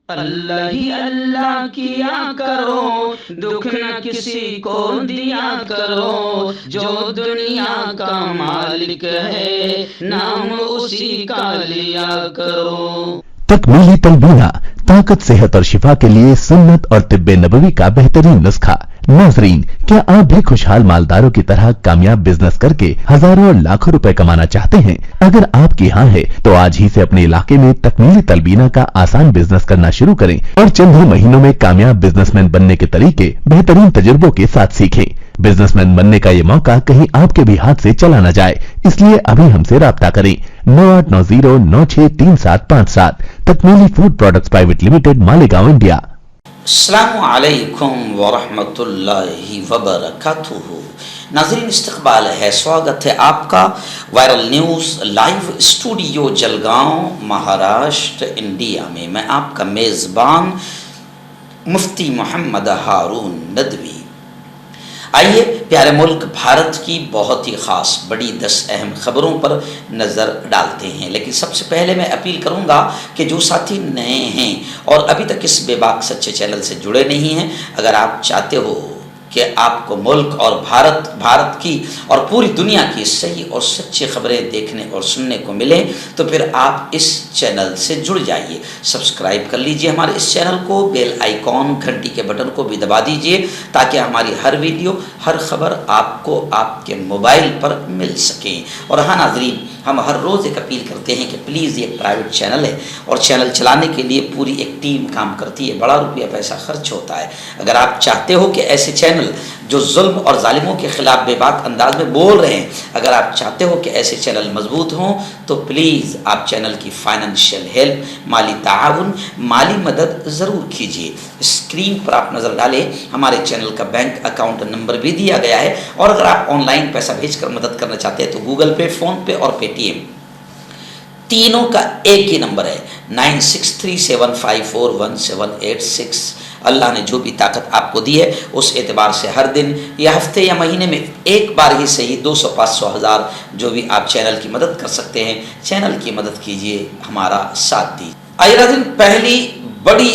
اللہ ہی اللہ کیا کرو، دکھ نہ کسی کو دیا کرو، جو دنیا کا مالک ہے نام اسی کا لیا کرو۔ تکمیلی تلبینہ، طاقت، صحت اور شفا کے لیے سنت اور طب نبوی کا بہترین نسخہ۔ ناظرین، کیا آپ بھی خوشحال مالداروں کی طرح کامیاب بزنس کر کے ہزاروں اور لاکھوں روپے کمانا چاہتے ہیں؟ اگر آپ کی ہاں ہے تو آج ہی سے اپنے علاقے میں تکمیلی تلبینہ کا آسان بزنس کرنا شروع کریں اور چند ہی مہینوں میں کامیاب بزنس مین بننے کے طریقے بہترین تجربوں کے ساتھ سیکھیں۔ بزنس مین بننے کا یہ موقع کہیں آپ کے بھی ہاتھ سے چلا نہ جائے، اس لیے ابھی ہم سے رابطہ کریں۔ 9890963757 Takmeeli food products private limited, Malegaon, India. السلام علیکم ورحمۃ اللہ وبرکاتہ۔ ناظرین، استقبال ہے، سواگت ہے آپ کا viral news live studio Jalgaon, Maharashtra, India میں۔ میں آپ کا میزبان مفتی محمد ہارون ندوی۔ آئیے پیارے ملک بھارت کی بہت ہی خاص بڑی 10 اہم خبروں پر نظر ڈالتے ہیں، لیکن سب سے پہلے میں اپیل کروں گا کہ جو ساتھی نئے ہیں اور ابھی تک اس بے باک سچے چینل سے جڑے نہیں ہیں، اگر آپ چاہتے ہو کہ آپ کو ملک اور بھارت کی اور پوری دنیا کی صحیح اور سچی خبریں دیکھنے اور سننے کو ملیں تو پھر آپ اس چینل سے جڑ جائیے، سبسکرائب کر لیجئے ہمارے اس چینل کو، بیل آئیکن گھنٹی کے بٹن کو بھی دبا دیجئے تاکہ ہماری ہر ویڈیو، ہر خبر آپ کو آپ کے موبائل پر مل سکیں۔ اور ہاں ناظرین، ہم ہر روز ایک اپیل کرتے ہیں کہ پلیز یہ ایک پرائیویٹ چینل ہے اور چینل چلانے کے لیے پوری ایک ٹیم کام کرتی ہے، بڑا روپیہ پیسہ خرچ ہوتا ہے۔ اگر آپ چاہتے ہو کہ ایسے چینل جو ظلم اور ظالموں کے خلاف بے باک انداز میں بول رہے ہیں، اگر آپ چاہتے ہو کہ ایسے چینل مضبوط ہوں تو پلیز آپ چینل کی فائنینشیل ہیلپ، مالی تعاون، مالی مدد ضرور کیجیے۔ اسکرین پر آپ نظر ڈالیں، ہمارے چینل کا بینک اکاؤنٹ نمبر بھی دیا گیا ہے، اور اگر آپ آن لائن پیسہ بھیج کر مدد کرنا چاہتے ہیں تو گوگل پے، فون پے اور پے ٹی ایم تینوں کا ایک ہی نمبر ہے، 9637541786۔ اللہ نے جو بھی طاقت آپ کو دی ہے اس اعتبار سے ہر دن یا ہفتے یا مہینے میں ایک بار ہی صحیح 200، 500، 1000 جو بھی آپ چینل کی مدد کر سکتے ہیں، چینل کی مدد کیجئے، ہمارا ساتھ دیجیے۔ آئیے ناظرین، پہلی بڑی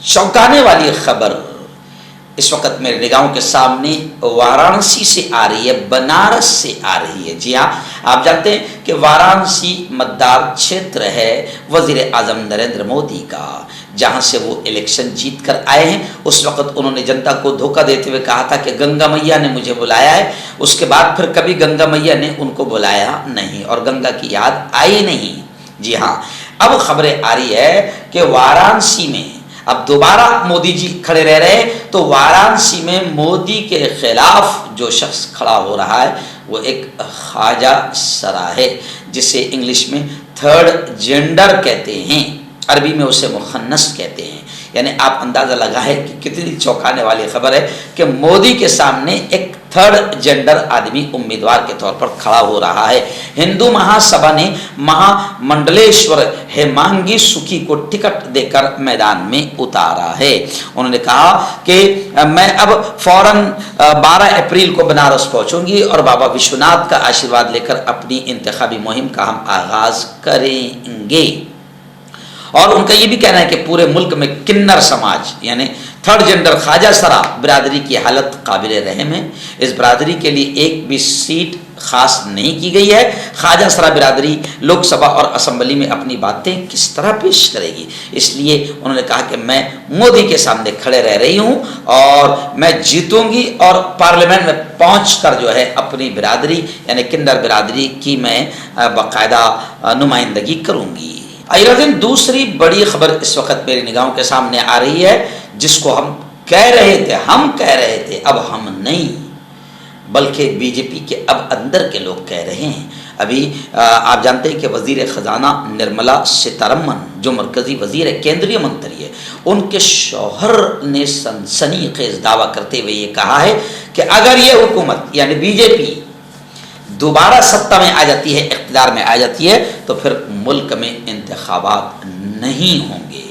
چونکانے والی خبر اس وقت میرے نگاہوں کے سامنے وارانسی سے آ رہی ہے، بنارس سے آ رہی ہے۔ جی ہاں، آپ جانتے ہیں کہ وارانسی متدار چھیتر ہے وزیر اعظم نریندر مودی کا، جہاں سے وہ الیکشن جیت کر آئے ہیں۔ اس وقت انہوں نے جنتا کو دھوکہ دیتے ہوئے کہا تھا کہ گنگا میاں نے مجھے بلایا ہے، اس کے بعد پھر کبھی گنگا میاں نے ان کو بلایا نہیں اور گنگا کی یاد آئی نہیں۔ جی ہاں، اب خبریں آ رہی ہے کہ وارانسی میں اب دوبارہ مودی جی کھڑے رہ رہے ہیں، تو وارانسی میں مودی کے خلاف جو شخص کھڑا ہو رہا ہے وہ ایک خواجہ سرا ہے، جسے انگلش میں تھرڈ جینڈر کہتے ہیں، عربی میں اسے مخنث کہتے ہیں۔ یعنی آپ اندازہ لگائیں کہ کتنی چونکانے والی خبر ہے کہ مودی کے سامنے ایک تھرڈ جینڈر آدمی امیدوار کے طور پر کھڑا ہو رہا ہے۔ ہندو مہا سبھا نے مہا منڈلیشور ہیمانگی سکھی کو ٹکٹ دے کر میدان میں اتارا ہے۔ انہوں نے کہا کہ میں اب فوراً 12 اپریل کو بنارس پہنچوں گی اور بابا وشوناتھ کا آشیرواد لے کر اپنی انتخابی مہم کا ہم آغاز کریں گے۔ اور ان کا یہ بھی کہنا ہے کہ پورے ملک میں کنر سماج یعنی تھرڈ جینڈر خواجہ سرا برادری کی حالت قابل رحم ہے۔ اس برادری کے لیے ایک بھی سیٹ خاص نہیں کی گئی ہے۔ خواجہ سرا برادری لوک سبھا اور اسمبلی میں اپنی باتیں کس طرح پیش کرے گی؟ اس لیے انہوں نے کہا کہ میں مودی کے سامنے کھڑے رہ رہی ہوں اور میں جیتوں گی اور پارلیمنٹ میں پہنچ کر جو ہے اپنی برادری یعنی کنر برادری کی میں باقاعدہ نمائندگی کروں گی۔ ایرادن دوسری بڑی خبر اس وقت میری نگاہوں کے سامنے آ رہی ہے، جس کو ہم کہہ رہے تھے اب ہم نہیں بلکہ بی جے پی کے اب اندر کے لوگ کہہ رہے ہیں۔ ابھی آپ جانتے ہیں کہ وزیر خزانہ نرملا سیتارمن جو مرکزی وزیر ہے، کیندری منتری ہے، ان کے شوہر نے سنسنی خیز دعویٰ کرتے ہوئے یہ کہا ہے کہ اگر یہ حکومت یعنی بی جے پی دوبارہ ستہ میں آ جاتی ہے، اقتدار میں آ جاتی ہے، تو پھر ملک میں انتخابات نہیں ہوں گے۔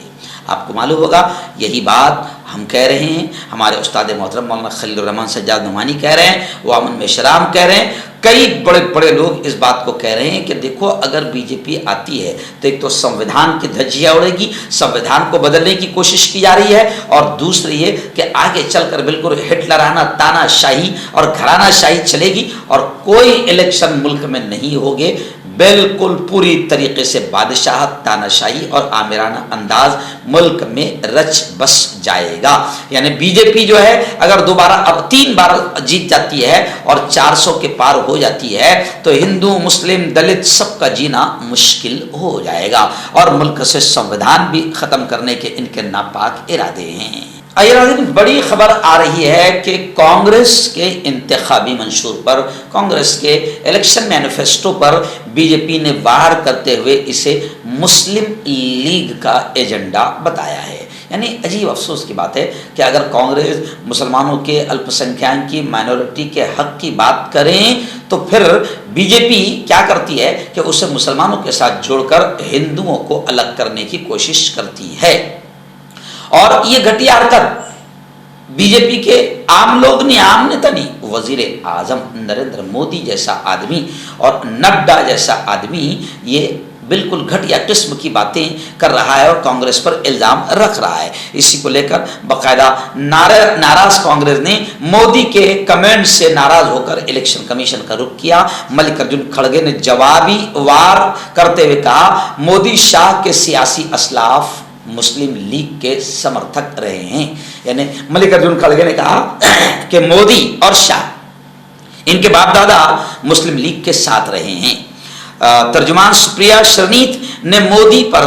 آپ کو معلوم ہوگا یہی بات ہم کہہ رہے ہیں، ہمارے استاد محترم مولانا خلیل الرحمان سجاد نعمانی کہہ رہے ہیں، وہ امن میشرام کہہ رہے ہیں، کئی بڑے بڑے لوگ اس بات کو کہہ رہے ہیں کہ دیکھو اگر بی جے پی آتی ہے تو ایک تو سنویدھان کی دھجیاں اڑے گی، سنویدھان کو بدلنے کی کوشش کی جا رہی ہے، اور دوسری یہ کہ آگے چل کر بالکل ہٹلرانہ تانا شاہی اور گھرانہ شاہی چلے گی، اور کوئی الیکشن ملک میں نہیں ہوگے، بالکل پوری طریقے سے بادشاہت، تانا شاہی اور آمرانہ انداز ملک میں رچ بس جائے گا۔ یعنی بی جے پی جو ہے اگر دوبارہ اب 3 بار جیت جاتی ہے اور 400 کے پار ہو جاتی ہے تو ہندو مسلم دلت سب کا جینا مشکل ہو جائے گا، اور ملک سے سنویدھان بھی ختم کرنے کے ان کے ناپاک ارادے ہیں۔ بڑی خبر آ رہی ہے کہ کانگریس کے انتخابی منشور پر، کانگریس کے الیکشن مینیفیسٹو پر بی جے پی نے وار کرتے ہوئے اسے مسلم لیگ کا ایجنڈا بتایا ہے۔ یعنی عجیب افسوس کی بات ہے کہ اگر کانگریس مسلمانوں کے الپ سنکھیان کی مائنورٹی کے حق کی بات کریں تو پھر بی جے پی کیا کرتی ہے کہ اسے مسلمانوں کے ساتھ جوڑ کر ہندوؤں کو الگ کرنے کی کوشش کرتی ہے، اور یہ گھٹیا حرکت بی جے پی کے عام لوگ نہیں، عام نیتا نہیں، وزیر اعظم نریندر مودی جیسا آدمی اور نڈا جیسا آدمی یہ بالکل گھٹیا قسم کی باتیں کر رہا ہے اور کانگریس پر الزام رکھ رہا ہے۔ اسی کو لے کر باقاعدہ ناراض کانگریس نے مودی کے کمنٹ سے ناراض ہو کر الیکشن کمیشن کا رخ کیا۔ ملکارجن کھڑگے نے جوابی وار کرتے ہوئے کہا مودی شاہ کے سیاسی اسلاف مسلم لیگ کے سمرتھک رہے ہیں۔ یعنی ملکارجن کھڑگے نے کہا کہ مودی اور شاہ ان کے باپ دادا مسلم لیگ کے ساتھ رہے ہیں۔ ترجمان سپریا شرنیت نے مودی پر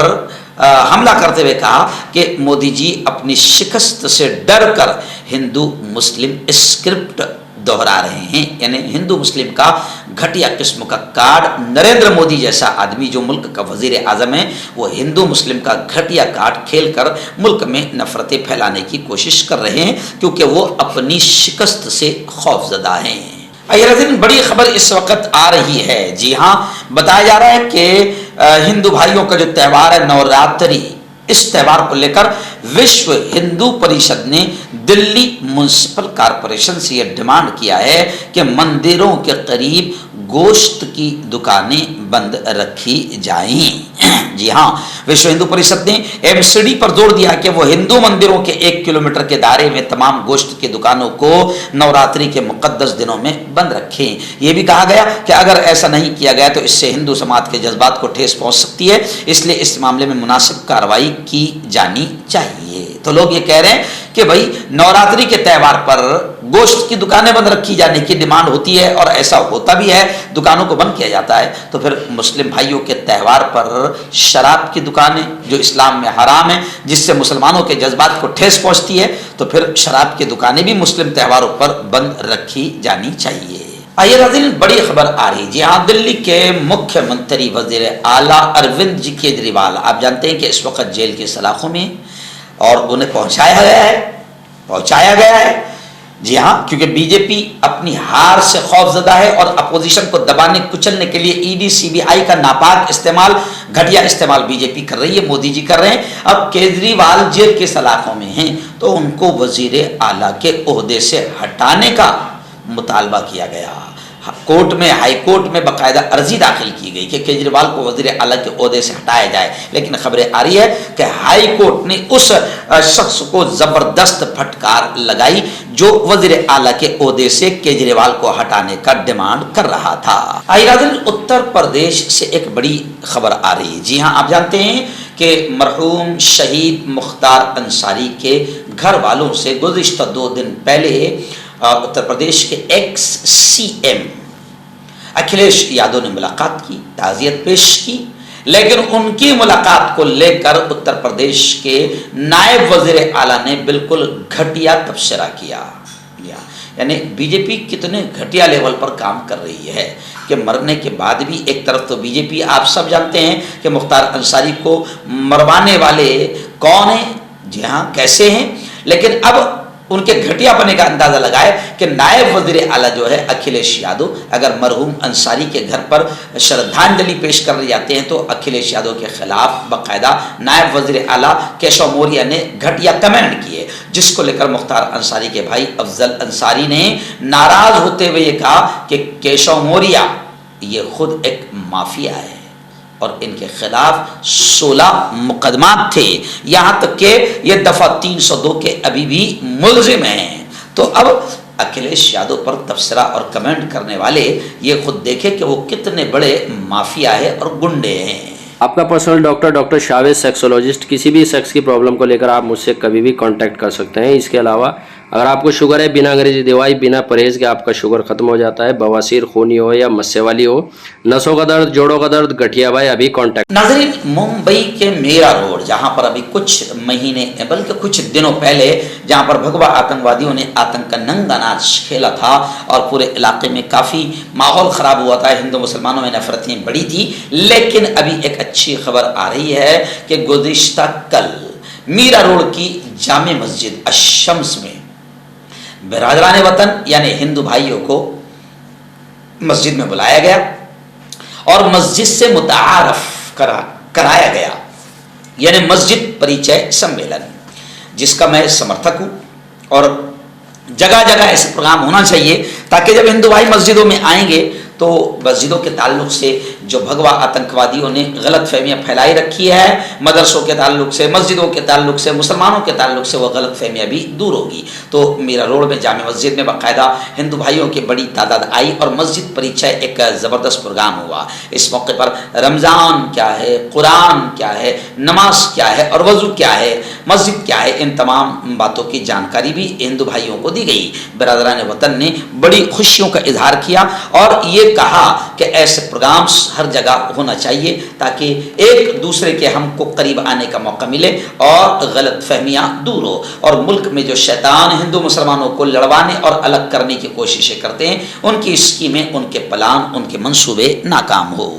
حملہ کرتے ہوئے کہا کہ مودی جی اپنی شکست سے ڈر کر ہندو مسلم اسکرپٹ دہرا رہے ہیں۔ یعنی ہندو مسلم کا گھٹیا قسم کا کارڈ، نریندر مودی جیسا آدمی جو ملک کا وزیر اعظم ہے وہ ہندو مسلم کا گھٹیا کارڈ کھیل کر ملک میں نفرتیں پھیلانے کی کوشش کر رہے ہیں، کیونکہ وہ اپنی شکست سے خوفزدہ ہیں۔ بڑی خبر اس وقت آ رہی ہے، جی ہاں بتایا جا رہا ہے کہ ہندو بھائیوں کا جو تہوار ہے نوراتری، اس تہوار کو لے کر وشو ہندو پریشد نے دلی میونسپل کارپوریشن سے یہ ڈیمانڈ کیا ہے کہ مندروں کے قریب گوشت کی دکانیں بند رکھی جائیں۔ جی ہاں، وشو ہندو پریشد نے ایم سی ڈی پر زور دیا کہ وہ ہندو مندروں کے 1 کلومیٹر کے دائرے میں تمام گوشت کی دکانوں کو نوراتری کے مقدس دنوں میں بند رکھیں۔ یہ بھی کہا گیا کہ اگر ایسا نہیں کیا گیا تو اس سے ہندو سماج کے جذبات کو ٹھیس پہنچ سکتی ہے، اس لیے اس معاملے میں مناسب کارروائی کی جانی چاہیے۔ تو لوگ یہ کہہ رہے ہیں کہ بھائی نوراتری کے تہوار پر گوشت کی دکانیں بند رکھی جانے کی ڈیمانڈ ہوتی ہے، اور ایسا ہوتا بھی ہے، دکانوں کو بند کیا جاتا ہے، تو پھر مسلم بھائیوں کے تہوار پر شراب کی دکانیں جو اسلام میں حرام ہیں، جس سے مسلمانوں کے جذبات کو ٹھیس پہنچتی ہے، تو پھر شراب کی دکانیں بھی مسلم تہواروں پر بند رکھی جانی چاہیے۔ آئیے ناظرین، بڑی خبر آ رہی ہے، جی ہاں دلی کے مکھیہ منتری وزیر اعلیٰ اروند جی کیجریوال آپ جانتے ہیں کہ اس وقت جیل کی سلاخوں میں، اور انہیں پہنچایا گیا ہے جی ہاں، کیونکہ بی جے پی اپنی ہار سے خوف زدہ ہے اور اپوزیشن کو دبانے کچلنے کے لیے ای ڈی سی بی آئی کا ناپاک استعمال، گھٹیا استعمال بی جے پی کر رہی ہے، مودی جی کر رہے ہیں۔ اب کیجریوال جیل کے سلاخوں میں ہیں تو ان کو وزیر اعلیٰ کے عہدے سے ہٹانے کا مطالبہ کیا گیا۔ کورٹ میں، ہائی کورٹ میں باقاعدہ عرضی داخل کی گئی کہ کیجریوال کو وزیر اعلیٰ کے عہدے سے ہٹایا جائے، لیکن خبریں آ رہی ہے کہ ہائی کورٹ نے اس شخص کو زبردست پھٹکار لگائی جو وزیر اعلیٰ کے عہدے سے کیجریوال کو ہٹانے کا ڈیمانڈ کر رہا تھا۔ اتر پردیش سے ایک بڑی خبر آ رہی ہے، جی ہاں آپ جانتے ہیں کہ مرحوم شہید مختار انصاری کے گھر والوں سے گزشتہ 2 دن پہلے اتر پردیش کے ex C M Akhilesh Yadav نے ملاقات کی، تعزیت پیش کی، لیکن ان کی ملاقات کو لے کر اتر پردیش کے نائب وزیر اعلیٰ نے بالکل گھٹیا تبصرہ کیا۔ یعنی بی جے پی کتنے گھٹیا لیول پر کام کر رہی ہے کہ مرنے کے بعد بھی ایک طرف تو بی جے پی آپ سب جانتے ہیں کہ مختار انصاری کو مروانے والے کون ہیں، جی ہاں کیسے ہیں، لیکن اب ان کے گھٹیا پنے کا اندازہ لگائے کہ نائب وزیر اعلیٰ جو ہے اکھلیش یادو اگر مرحوم انصاری کے گھر پر شردھانجلی پیش کر جاتے ہیں تو اکھلیش یادو کے خلاف باقاعدہ نائب وزیر اعلیٰ کیشو موریا نے گھٹیا کمنٹ کیے۔ جس کو لے کر مختار انصاری کے بھائی افضل انصاری نے ناراض ہوتے ہوئے یہ کہا کہ کیشو موریا یہ خود ایک مافیا ہے اور ان کے خلاف 16 مقدمات تھے، یہاں تک کہ یہ دفعہ 302 کے ابھی بھی ملزم ہیں۔ تو اب اکھلیش یادو پر تبصرہ اور کمنٹ کرنے والے یہ خود دیکھیں کہ وہ کتنے بڑے مافیا ہے اور گنڈے ہیں۔ آپ کا پرسنل ڈاکٹر شاویز سیکسولوجسٹ، کسی بھی سیکس کی پرابلم کو لے کر آپ مجھ سے کبھی بھی کانٹیکٹ کر سکتے ہیں۔ اس کے علاوہ اگر آپ کو شوگر ہے، بنا انگریزی دوائی، بنا پرہیز کے آپ کا شوگر ختم ہو جاتا ہے، بواسیر خونی ہو یا مسے والی ہو، نسوں کا درد، جوڑوں کا درد، گٹھیا بھائی، ابھی کانٹیکٹ۔ ناظرین، ممبئی کے میرا روڈ، جہاں پر ابھی کچھ مہینے بلکہ کچھ دنوں پہلے جہاں پر بھگوا آتنکوادیوں نے آتنک کا ننگا ناچ کھیلا تھا اور پورے علاقے میں کافی ماحول خراب ہوا تھا، ہندو مسلمانوں میں نفرتیں بڑی تھی، لیکن ابھی ایک اچھی خبر آ رہی ہے کہ گزشتہ کل میرا روڈ کی جامع مسجد الشمس میں برادران وطن یعنی ہندو بھائیوں کو مسجد میں بلایا گیا اور مسجد سے متعارف کرایا گیا، یعنی مسجد پریچے سمیلن، جس کا میں سمرتھک ہوں اور جگہ جگہ ایسے پروگرام ہونا چاہیے تاکہ جب ہندو بھائی مسجدوں میں آئیں گے تو مسجدوں کے تعلق سے جو بھگوا آتنکوادیوں نے غلط فہمیاں پھیلائی رکھی ہے، مدرسوں کے تعلق سے، مسجدوں کے تعلق سے، مسلمانوں کے تعلق سے، وہ غلط فہمیاں بھی دور ہوگی۔ تو میرا روڈ میں جامع مسجد میں باقاعدہ ہندو بھائیوں کی بڑی تعداد آئی اور مسجد پریچے ایک زبردست پروگرام ہوا۔ اس موقع پر رمضان کیا ہے، قرآن کیا ہے، نماز کیا ہے اور وضو کیا ہے، مسجد کیا ہے، ان تمام باتوں کی جانکاری بھی ہندو بھائیوں کو دی گئی۔ برادران وطن نے بڑی خوشیوں کا اظہار کیا اور یہ کہا کہ ایسے پروگرامز ہر جگہ ہونا چاہیے تاکہ ایک دوسرے کے ہم کو قریب آنے کا موقع ملے اور غلط فہمیاں دور ہو، اور ملک میں جو شیطان ہندو مسلمانوں کو لڑوانے اور الگ کرنے کی کوششیں کرتے ہیں ان کی اسکیمیں، ان کے پلان، ان کے منصوبے ناکام ہو۔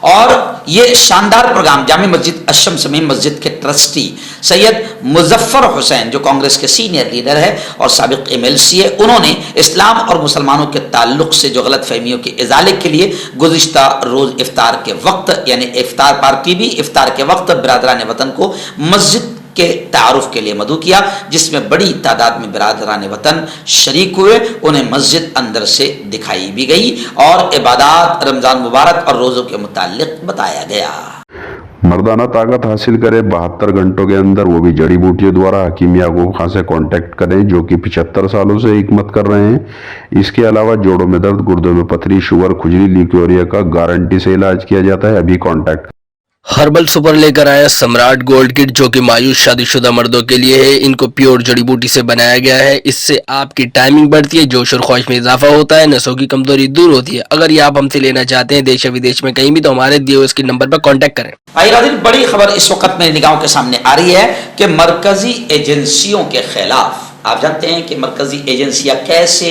اور یہ شاندار پروگرام جامع مسجد الشمس میں مسجد کے ٹرسٹی سید مظفر حسین جو کانگریس کے سینئر لیڈر ہے اور سابق MLC ہے، انہوں نے اسلام اور مسلمانوں کے تعلق سے جو غلط فہمیوں کے ازالے کے لیے گزشتہ روز افطار کے وقت یعنی افطار پارٹی بھی افطار کے وقت برادران وطن کو مسجد کے تعارف کے لیے مدعو کیا، جس میں بڑی تعداد میں برادران وطن شریک ہوئے، انہیں مسجد اندر سے دکھائی بھی گئی اور عبادات رمضان مبارک اور روزوں کے متعلق بتایا گیا۔ مردانہ طاقت حاصل کرے 72 گھنٹوں کے اندر، وہ بھی جڑی بوٹیوں دوارا حکیم یعقوب خان سے کانٹیکٹ کریں جو کہ 75 سالوں سے حکمت کر رہے ہیں۔ اس کے علاوہ جوڑوں میں درد، گردوں میں پتھری، شوگر، کھجلی، لیکوریا کا گارنٹی سے علاج کیا جاتا ہے، ابھی کانٹیکٹ۔ ہربل سپر لے کر آیا سمراٹ گولڈ کٹ جو کہ مایوس شادی شدہ مردوں کے لیے ہے۔ ان کو پیور جڑی بوٹی سے بنایا گیا ہے، اس سے آپ کی ٹائمنگ بڑھتی ہے، جوش اور خواہش میں اضافہ ہوتا ہے، نسوں کی کمزوری دور ہوتی ہے۔ اگر یہ آپ ہم سے لینا چاہتے ہیں دیش و ودیش میں کہیں بھی تو ہمارے دیے ہوئے اس کے نمبر پر کانٹیکٹ کریں۔ ناظرین، بڑی خبر اس وقت میری نگاہوں کے سامنے آ رہی ہے کہ مرکزی ایجنسیوں کے خلاف، آپ جانتے ہیں کہ مرکزی ایجنسیاں کیسے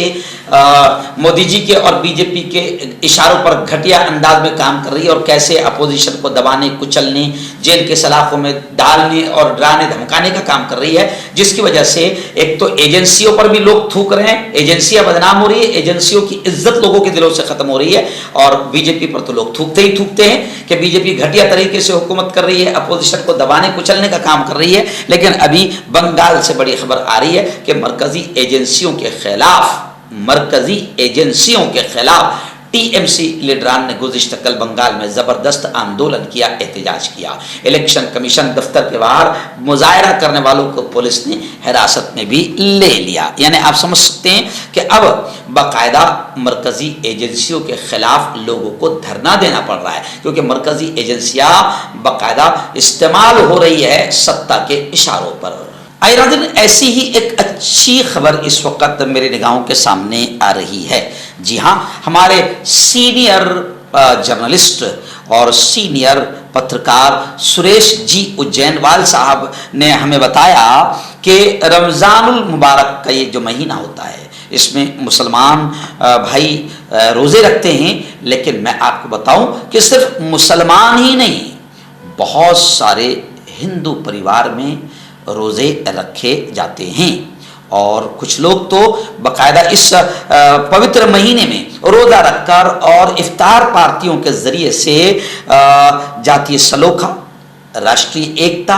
مودی جی کے اور BJP کے اشاروں پر گھٹیا انداز میں کام کر رہی ہے اور کیسے اپوزیشن کو دبانے، کچلنے، جیل کے سلاخوں میں ڈالنے اور ڈرانے دھمکانے کا کام کر رہی ہے، جس کی وجہ سے ایک تو ایجنسیوں پر بھی لوگ تھوک رہے ہیں، ایجنسیاں بدنام ہو رہی ہے، ایجنسیوں کی عزت لوگوں کے دلوں سے ختم ہو رہی ہے، اور BJP پر تو لوگ تھوکتے ہی تھوکتے ہیں کہ BJP گھٹیا طریقے سے حکومت کر رہی ہے، اپوزیشن کو دبانے کچلنے کا کام کر رہی ہے۔ لیکن ابھی بنگال سے بڑی خبر آ رہی ہے کہ مرکزی ایجنسیوں کے خلاف TMC لیڈران نے گزشتہ کل بنگال میں زبردست آندولن کیا، احتجاج کیا۔ الیکشن کمیشن دفتر کے باہر مظاہرہ کرنے والوں کو پولیس نے حراست میں بھی لے لیا۔ یعنی آپ سمجھ سکتے ہیں کہ اب باقاعدہ مرکزی ایجنسیوں کے خلاف لوگوں کو دھرنا دینا پڑ رہا ہے، کیونکہ مرکزی ایجنسیاں باقاعدہ استعمال ہو رہی ہے ستہ کے اشاروں پر۔ ایسی ہی ایک اچھی خبر اس وقت میرے نگاہوں کے سامنے آ رہی ہے۔ جی ہاں، ہمارے سینئر جرنلسٹ اور سینئر پترکار سریش جی اجینوال صاحب نے ہمیں بتایا کہ رمضان المبارک کا یہ جو مہینہ ہوتا ہے اس میں مسلمان بھائی روزے رکھتے ہیں، لیکن میں آپ کو بتاؤں کہ صرف مسلمان ہی نہیں، بہت سارے ہندو پریوار میں روزے رکھے جاتے ہیں، اور کچھ لوگ تو باقاعدہ اس پوتر مہینے میں روزہ رکھ کر اور افطار پارٹیوں کے ذریعے سے جاتی سلوکھا، راشٹری ایکتا